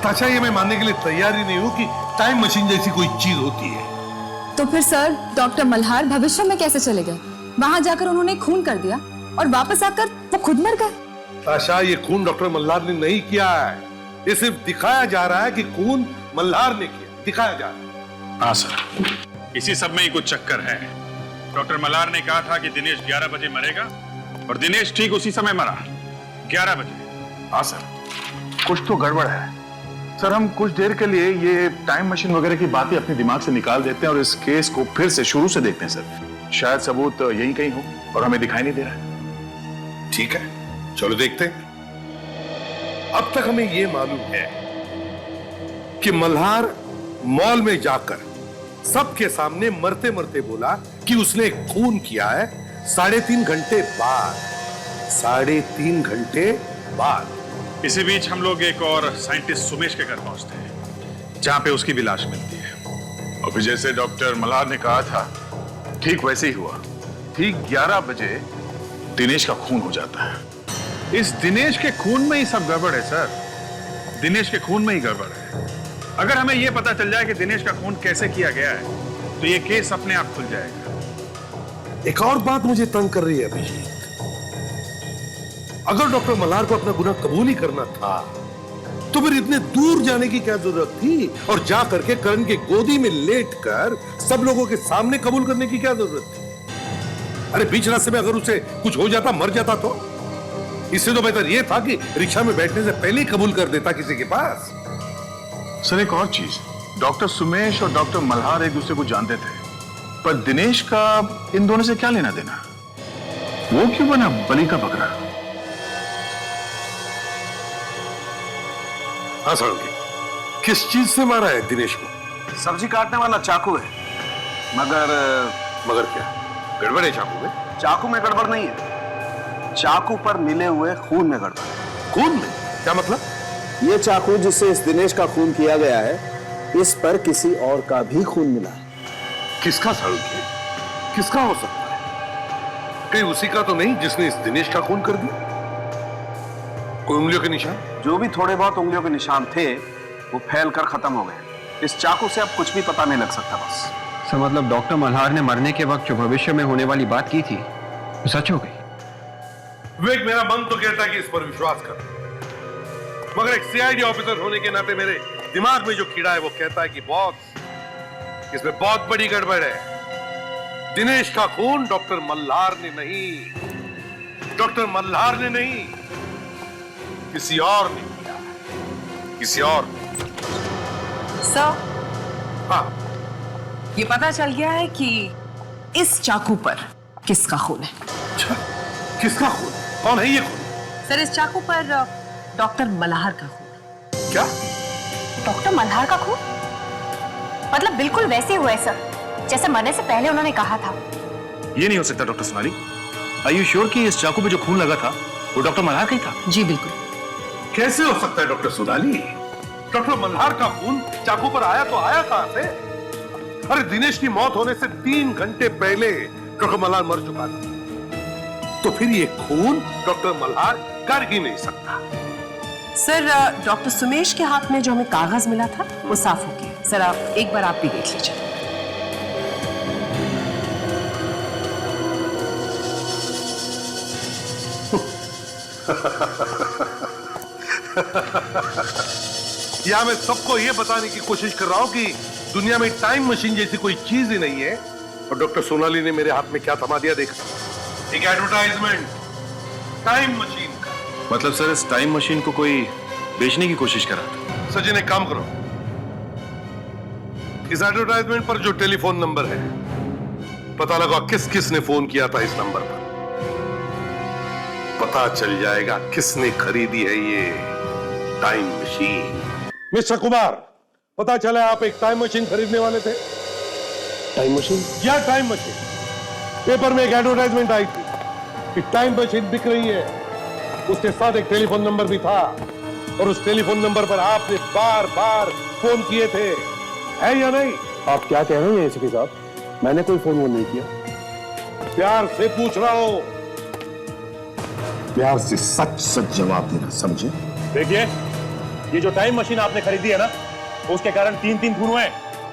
ताशा, ये मैं मानने के लिए तैयार ही नहीं हूं कि टाइम मशीन जैसी कोई चीज होती है। तो फिर सर, डॉक्टर मल्हार भविष्य में कैसे चले गए? वहां जाकर उन्होंने खून कर दिया और वापस आकर वो खुद मर गए। ताशा, ये खून डॉक्टर मल्हार ने नहीं किया है, ये सिर्फ दिखाया जा रहा है कि खून मल्हार ने किया, दिखाया जा रहा है। हाँ सर, इसी सब में ही कुछ चक्कर है। डॉक्टर मल्हार ने कहा था कि दिनेश 11 बजे मरेगा और दिनेश ठीक उसी समय मरा, 11 बजे। हाँ सर, कुछ तो गड़बड़ है। सर, हम कुछ देर के लिए ये टाइम मशीन वगैरह की बातें अपने दिमाग से निकाल देते हैं और इस केस को फिर से शुरू से देखते हैं सर। शायद सबूत यहीं कहीं हो और हमें दिखाई नहीं दे रहा है। ठीक है, चलो देखते हैं। अब तक हमें यह मालूम है कि मल्हार मॉल में जाकर सबके सामने मरते मरते बोला कि उसने खून किया है 3.5 घंटे बाद। 3.5 घंटे बाद। इसी बीच हम लोग एक और साइंटिस्ट सुमेश के घर पहुंचते हैं, जहां पे उसकी भी लाश मिलती है। और फिर जैसे डॉक्टर मल्हार ने कहा था, ठीक वैसे ही हुआ। ठीक 11 बजे दिनेश का खून हो जाता है। इस दिनेश के खून में ही सब गड़बड़ है सर, दिनेश के खून में ही गड़बड़ है। अगर हमें यह पता चल जाए कि दिनेश का खून कैसे किया गया है तो ये केस अपने आप खुल जाएगा। एक और बात मुझे तंग कर रही है अभिजीत। अगर डॉक्टर मल्हार को अपना गुनाह कबूल ही करना था तो फिर इतने दूर जाने की क्या जरूरत थी और जा करके करण के गोदी में लेटकर सब लोगों के सामने कबूल करने की क्या जरूरत थी? अरे बीच रास्ते में अगर उसे कुछ हो जाता, मर जाता तो? इससे तो बेहतर यह था कि रिक्शा में बैठने से पहले ही कबूल कर देता किसी के पास। सर, एक और चीज, डॉक्टर सुमेश और डॉक्टर मल्हार एक दूसरे को जानते थे, पर दिनेश का इन दोनों से क्या लेना देना? वो क्यों बना बलि का बकरा? हाँ साळुंखे, किस चीज से मारा है दिनेश को? सब्जी काटने वाला चाकू है, मगर क्या गड़बड़ है चाकू में? चाकू में गड़बड़ नहीं है, चाकू पर मिले हुए खून में गड़बड़ है। खून में? क्या मतलब? ये चाकू जिससे इस दिनेश का खून किया गया है, इस पर किसी और का भी खून मिला है। किसका साळुंखे? किसका हो सकता है? कहीं उसी का तो नहीं जिसने इस दिनेश का खून कर दिया? कोई उंगलियों के निशान? जो भी थोड़े बहुत उंगलियों के निशान थे वो फैल कर खत्म हो गए। इस चाकू से अब कुछ भी पता नहीं लग सकता बस। सर, मतलब डॉक्टर मल्हार ने मरने के वक्त जो भविष्य में होने वाली बात की थी वो सच हो गई? विवेक, मेरा मन तो कहता है कि इस पर विश्वास कर, मगर एक सीआईडी ऑफिसर होने के नाते मेरे दिमाग में जो कीड़ा है वो कहता है कि बॉस, इसमें बहुत बड़ी गड़बड़ है। दिनेश का खून डॉक्टर मल्हार ने नहीं, डॉक्टर मल्हार ने नहीं, किसी और ने किया। किसी और सर, हाँ, ये पता चल गया है कि इस चाकू पर किसका खून है। किसका खून? कौन है ये खून? सर, इस चाकू पर डॉक्टर मल्हार का खून। क्या? डॉक्टर मल्हार का खून? मतलब बिल्कुल वैसे हुआ है सर, जैसे मरने से पहले उन्होंने कहा था। ये नहीं हो सकता doctor Sonali. Are you sure कि इस चाकू पे जो खून लगा था वो डॉक्टर मल्हार का ही था? जी बिल्कुल। कैसे हो सकता है डॉक्टर सोनाली? डॉक्टर मल्हार का खून चाकू पर आया तो आया कहां से? अरे दिनेश की मौत होने से 3 घंटे पहले डॉक्टर मल्हार मर चुका था, तो फिर ये खून डॉक्टर मल्हार कर ही नहीं सकता। सर, डॉक्टर सुमेश के हाथ में जो हमें कागज मिला था वो साफ हो गया। सर, एक बार आप भी देख लीजिए। या मैं सबको यह बताने की कोशिश कर रहा हूं कि दुनिया में टाइम मशीन जैसी कोई चीज ही नहीं है। और डॉक्टर सोनाली ने मेरे हाथ में क्या थमा दिया देखा? एक एडवर्टाइजमेंट टाइम मशीन का। मतलब सर इस टाइम मशीन को कोई बेचने की कोशिश कर रहा था? सचिन, एक काम करो, इस एडवर्टाइजमेंट पर जो टेलीफोन नंबर है पता लगा किस किस ने फोन किया था। इस नंबर पर पता चल जाएगा किसने खरीदी है ये टाइम मशीन। मिस्टर कुमार, पता चला आप एक टाइम मशीन खरीदने वाले थे। Time machine? या टाइम मशीन। पेपर में एक एडवर्टाइजमेंट आई थी कि टाइम मशीन बिक रही है। उसके साथ एक टेलीफोन नंबर भी था और उस टेलीफोन नंबर पर आपने बार बार फोन किए थे, है या नहीं? आप क्या कह रहे हैं एसीपी साहब? मैंने कोई फोन नहीं किया। प्यार से पूछ रहा हूं। प्यार से सच सच जवाब देना, समझे? देखिए, ये जो टाइम मशीन आपने खरीदी है ना, उसके कारण 3 खून हुए।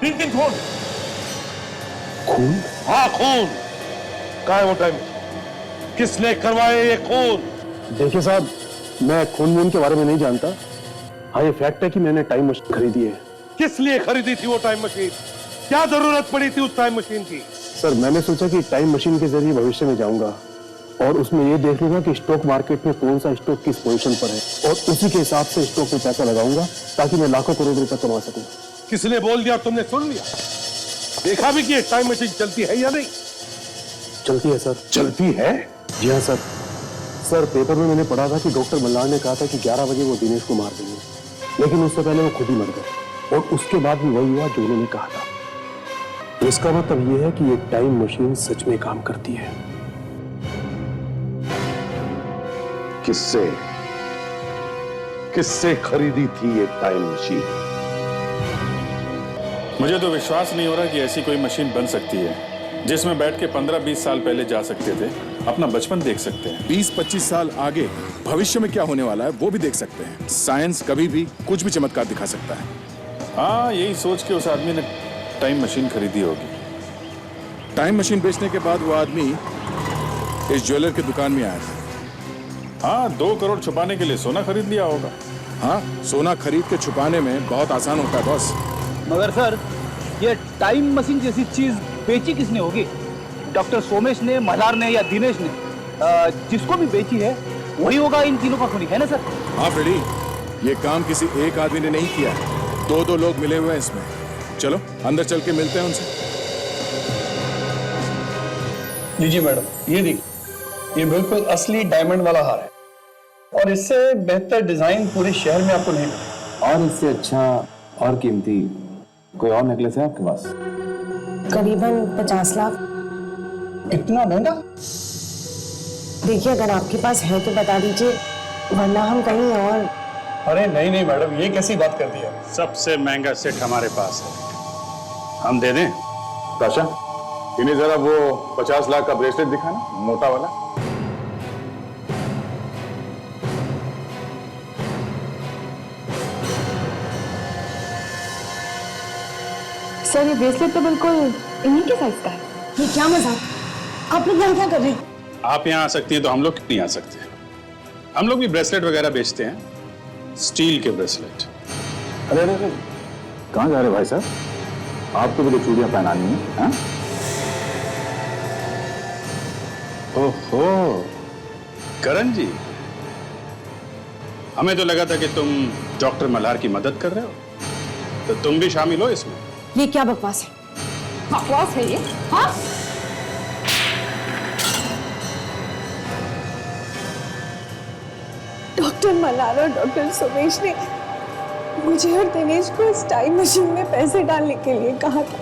3 खून। खून? हाँ, खून। कहाँ है वो टाइम? किसने करवाए ये खून? देखिए साहब, मैं खून वून के बारे में नहीं जानता। हाँ, ये फैक्ट है कि मैंने टाइम मशीन खरीदी है। किस लिए खरीदी थी वो टाइम मशीन? क्या जरूरत पड़ी थी उस टाइम मशीन की? सर, मैंने सोचा कि टाइम मशीन के जरिए भविष्य में जाऊंगा और उसमें ये देख लूंगा कि स्टॉक मार्केट में कौन सा स्टॉक किस पोजीशन पर है और उसी के हिसाब से स्टॉक में पैसा लगाऊंगा ताकि मैं लाखों करोड़ रुपए कमा सकूं। किसने बोल दिया, तुमने सुन लिया? देखा भी कि टाइम मशीन चलती है या नहीं? चलती है सर। चलती है? जी हाँ सर। सर, पेपर में मैंने पढ़ा था कि डॉक्टर मल्हार ने कहा था कि 11 बजे वो दिनेश को मार देंगे, लेकिन उससे पहले वो खुद ही मर गए और उसके बाद भी वही हुआ जो उन्होंने कहा था। तो इसका मतलब ये है कि ये टाइम मशीन सच में काम करती है। किससे किससे खरीदी थी ये टाइम मशीन? मुझे तो विश्वास नहीं हो रहा कि ऐसी कोई मशीन बन सकती है जिसमें बैठ के 15-20 साल पहले जा सकते थे, अपना बचपन देख सकते हैं। 20-25 साल आगे भविष्य में क्या होने वाला है वो भी देख सकते हैं। साइंस कभी भी कुछ भी चमत्कार दिखा सकता है। हाँ, यही सोच के उस आदमी ने टाइम मशीन खरीदी होगी। टाइम मशीन बेचने के बाद वो आदमी इस ज्वेलर की दुकान में आया था। हाँ, 2 करोड़ छुपाने के लिए सोना खरीद लिया होगा। हाँ, सोना खरीद के छुपाने में बहुत आसान होता है बॉस। मगर सर, ये टाइम मशीन जैसी चीज बेची किसने होगी? डॉक्टर सोमेश ने, मल्हार ने या दिनेश ने? जिसको भी बेची है वही होगा इन तीनों का खूनी, है ना सर? हाँ फ्रेडी, ये काम किसी एक आदमी ने नहीं किया है, 2-2 लोग मिले हुए हैं इसमें। चलो अंदर चल के मिलते हैं उनसे। लीजिए मैडम, ये देखिए, ये बिल्कुल असली डायमंड वाला हार है और इससे बेहतर डिजाइन पूरे शहर में आपको नहीं मिलेगा। और इससे अच्छा और कीमती कोई और नेकलेस है आपके पास? करीबन 50 लाख। इतना महंगा? देखिए, अगर आपके पास है तो बता दीजिए, वरना हम कहीं और। अरे नहीं नहीं मैडम, ये कैसी बात कर दी है? सबसे महंगा सेट हमारे पास है, हम दे दें? ताशा, इन्हें जरा वो 50 लाख का ब्रेसलेट दिखाना, मोटा वाला। सर, ये ब्रेसलेट तो बिल्कुल इन्हीं के साइज का है। ये क्या मजाक? आप लोग यहाँ क्या कर रहे हैं? आप यहाँ आ सकती हैं तो हम लोग क्यों नहीं आ सकते? हम लोग भी ब्रेसलेट वगैरह बेचते हैं, स्टील के ब्रेसलेट। अरे अरे अरे, कहाँ जा रहे भाई साहब? आपको भी तो चूड़ियां पहनानी है, हाँ? ओहो, करण जी, हमें तो लगा था कि तुम डॉक्टर मल्हार की मदद कर रहे हो, तो तुम भी शामिल हो इसमें। ये क्या बकवास है? बकवास है ये? हाँ? डॉक्टर मल्हार और डॉक्टर सुमेश ने मुझे और दिनेश को इस टाइम मशीन में पैसे डालने के लिए कहा था।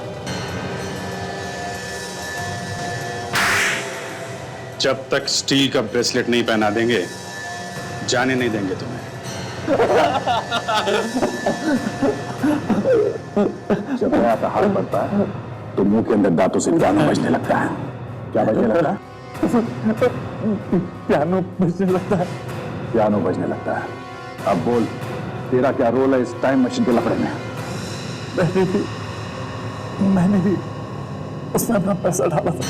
जब तक स्टील का ब्रेसलेट नहीं पहना देंगे, जाने नहीं देंगे तुम्हें। जब नया का हाथ बढ़ता है तो मुंह के अंदर दांतों से पियानो बजने लगता है। क्या बजने लगता है? पियानो बजने लगता है। पियानो बजने लगता है। अब बोल, तेरा क्या रोल है इस टाइम मशीन के लफड़े में? मैंने भी उसमें अपना पैसा डाला था,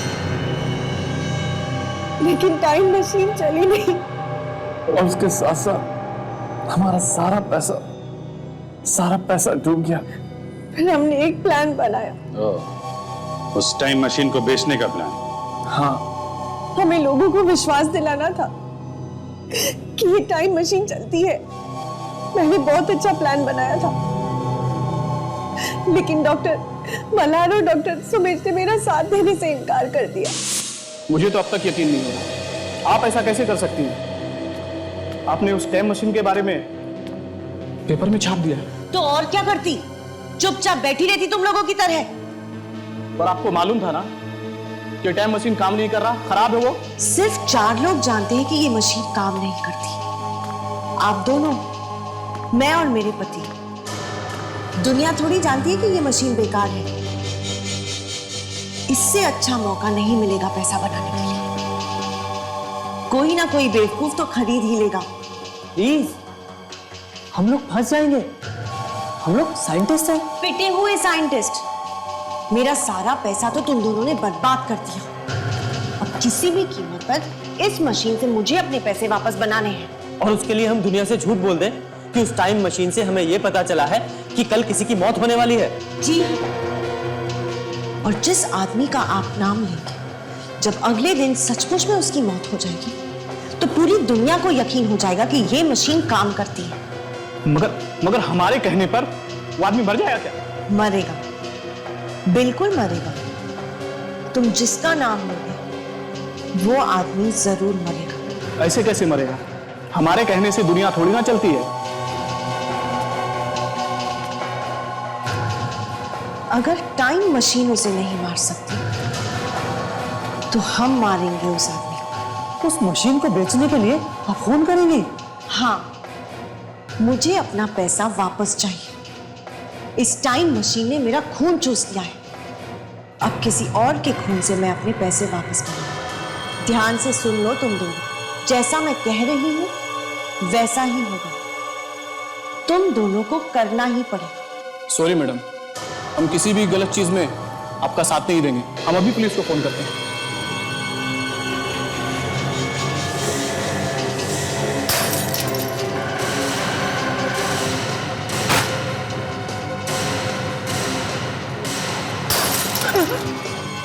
लेकिन टाइम मशीन चली नहीं और उसके साथ साथ हमारा सारा पैसा डूब गया। फिर हमने एक प्लान बनाया। उस टाइम मशीन को बेचने का प्लान? हाँ, हमें लोगों को विश्वास दिलाना था कि ये टाइम मशीन चलती है। मैंने बहुत अच्छा प्लान बनाया था, लेकिन डॉक्टर मल्हार और डॉक्टर सुमेश ने मेरा साथ देने से इनकार कर दिया। मुझे तो अब तक यकीन नहीं हुआ, आप ऐसा कैसे कर सकती हैं? आपने उस टाइम मशीन के बारे में पेपर में छाप दिया है। तो और क्या करती? चुपचाप बैठी रहती तुम लोगों की तरह। पर आपको मालूम था ना कि टाइम मशीन काम नहीं कर रहा, खराब है वो। सिर्फ 4 लोग जानते हैं कि ये मशीन काम नहीं करती। आप दोनों, मैं और मेरे पति। दुनिया थोड़ी जानती है कि ये मशीन बेकार है। इससे अच्छा मौका नहीं मिलेगा पैसा बनाने के लिए। कोई ना कोई बेवकूफ तो खरीद ही लेगा। प्लीज, हम लोग फंस जाएंगे। हम लोग साइंटिस्ट हैं। पिटे हुए साइंटिस्ट। मेरा सारा पैसा तो तुम दोनों ने बर्बाद कर दिया। अब किसी भी कीमत पर इस मशीन से मुझे अपने पैसे वापस बनाने हैं। और उसके लिए हम दुनिया से झूठ बोल दें कि उस टाइम मशीन से हमें यह पता चला है कि कल किसी की मौत होने वाली है। जी, और जिस आदमी का आप नाम लेंगे, जब अगले दिन सचमुच में उसकी मौत हो जाएगी, तो पूरी दुनिया को यकीन हो जाएगा कि ये मशीन काम करती है। मगर हमारे कहने पर वो आदमी मर जाएगा क्या? मरेगा, बिल्कुल मरेगा। तुम जिसका नाम लोगे वो आदमी जरूर मरेगा। ऐसे कैसे मरेगा? हमारे कहने से दुनिया थोड़ी ना चलती है। अगर टाइम मशीन उसे नहीं मार सकती, तो हम मारेंगे उस आदमी को। उस मशीन को बेचने के लिए आप फोन करेंगे? हाँ, मुझे अपना पैसा वापस चाहिए। इस टाइम मशीन ने मेरा खून चूस लिया है। अब किसी और के खून से मैं अपने पैसे वापस करूंगा। ध्यान से सुन लो तुम दोनों, जैसा मैं कह रही हूं वैसा ही होगा। तुम दोनों को करना ही पड़ेगा। सॉरी मैडम, हम किसी भी गलत चीज में आपका साथ नहीं देंगे। हम अभी पुलिस को फोन करते हैं।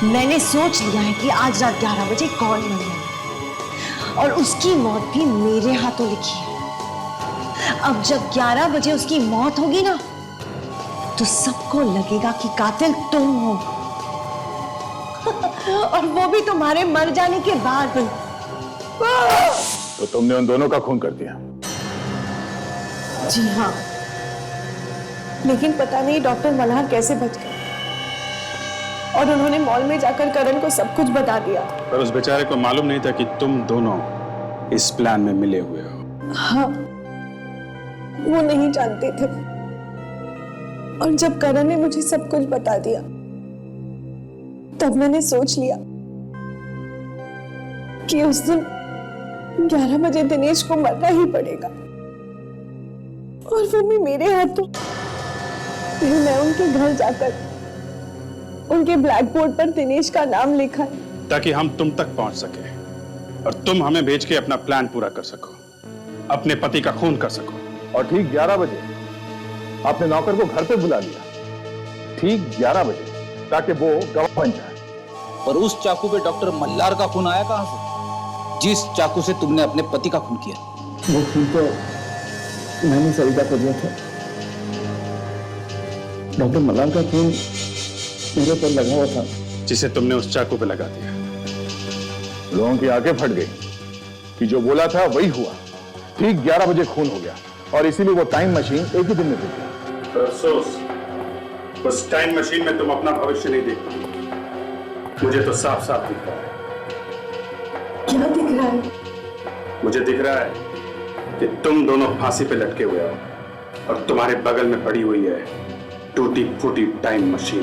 मैंने सोच लिया है कि आज रात 11 बजे कौन मरने है, और उसकी मौत भी मेरे हाथों लिखी है। अब जब 11 बजे उसकी मौत होगी ना, तो सबको लगेगा कि कातिल तुम हो। और वो भी तुम्हारे मर जाने के बाद। तो तुमने उन दोनों का खून कर दिया? जी हाँ, लेकिन पता नहीं डॉक्टर मल्हार कैसे बच गए, और उन्होंने मॉल में जाकर करण को सब कुछ बता दिया। पर उस बेचारे को मालूम नहीं था कि तुम दोनों इस प्लान में मिले हुए हो। हाँ, वो नहीं जानते थे। और जब करण ने मुझे सब कुछ बता दिया, तब मैंने सोच लिया कि उस दिन 11 बजे दिनेश को मरना ही पड़ेगा, और वो भी मेरे हाथों। फिर मैं उनके घर जाकर उनके ब्लैक बोर्ड पर दिनेश का नाम लिखा है, ताकि हम तुम तक पहुंच सके और तुम हमें भेज के अपना प्लान पूरा कर सको, अपने पति का खून कर सको। और ठीक 11 बजे आपने नौकर को घर पे बुला लिया, ठीक 11 बजे, ताकि वो गवाह बन जाए। और उस चाकू पे डॉक्टर मल्हार का खून आया कहां से, जिस चाकू से तुमने अपने पति का खून किया? वो खून तो मैंने सरिता को दिया था। डॉक्टर मल्हार का खून मेरे पर लगा हुआ था, जिसे तुमने उस चाकू पे लगा दिया। लोगों की आंखें फट गई कि जो बोला था वही हुआ। ठीक 11 बजे खून हो गया और इसीलिए वो टाइम मशीन एक ही दिन में टूट गया। अफसोस, उस टाइम मशीन में तुम अपना भविष्य नहीं देख पाओगे। मुझे तो साफ साफ दिख रहा है। क्या दिख रहा है? मुझे दिख रहा है कि तुम दोनों फांसी पे लटके हुए हो और तुम्हारे बगल में पड़ी हुई है टूटी फूटी टाइम मशीन।